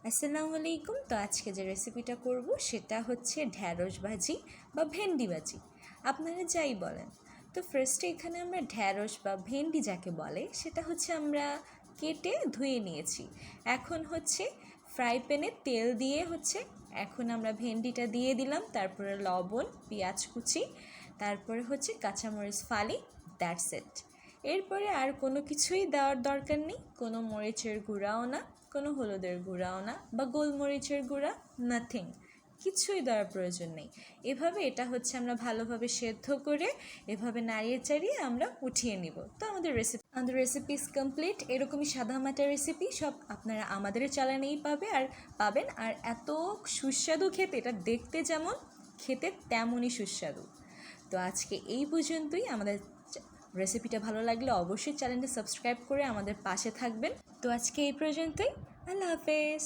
আসসালামু আলাইকুম। তো আজকে যে রেসিপিটা করব সেটা হচ্ছে ঢ্যাঁড়স ভাজি বা ভেন্ডি ভাজি, আপনারা যাই বলেন। তো ফার্স্টে এখানে আমরা ঢ্যাঁড়স বা ভেন্ডি যাকে বলে সেটা হচ্ছে আমরা কেটে ধুয়ে নিয়েছি। এখন হচ্ছে ফ্রাই প্যানে তেল দিয়ে এখন আমরা ভেন্ডিটা দিয়ে দিলাম, তারপরে লবণ, পেঁয়াজ কুচি, তারপরে হচ্ছে কাঁচামরিচ ফালি, দ্যাটস ইট। এরপরে আর কোনো কিছুই দেওয়ার দরকার নেই, কোনো মরিচের গুঁড়াও না, কোনো হলুদের গুঁড়াও না বা গোলমরিচের গুঁড়া, নাথিং, কিছুই দেওয়ার প্রয়োজন নেই। এভাবে এটা আমরা ভালোভাবে সেদ্ধ করে এভাবে নাড়িয়ে চাড়িয়ে আমরা উঠিয়ে নিব। তো আমাদের রেসিপি ইজ কমপ্লিট। এরকমই সাদা মাটা রেসিপি সব আপনারা আমাদের চ্যানেলেই পাবেন। আর এত সুস্বাদু খেতে, এটা দেখতে যেমন খেতে তেমনই সুস্বাদু। তো আজকে এই পর্যন্তই। আমাদের রেসিপিটা ভালো লাগলে অবশ্যই চ্যানেলটা সাবস্ক্রাইব করে আমাদের পাশে থাকবেন। তো আজকে এই পর্যন্তই। আল্লাহ হাফেজ।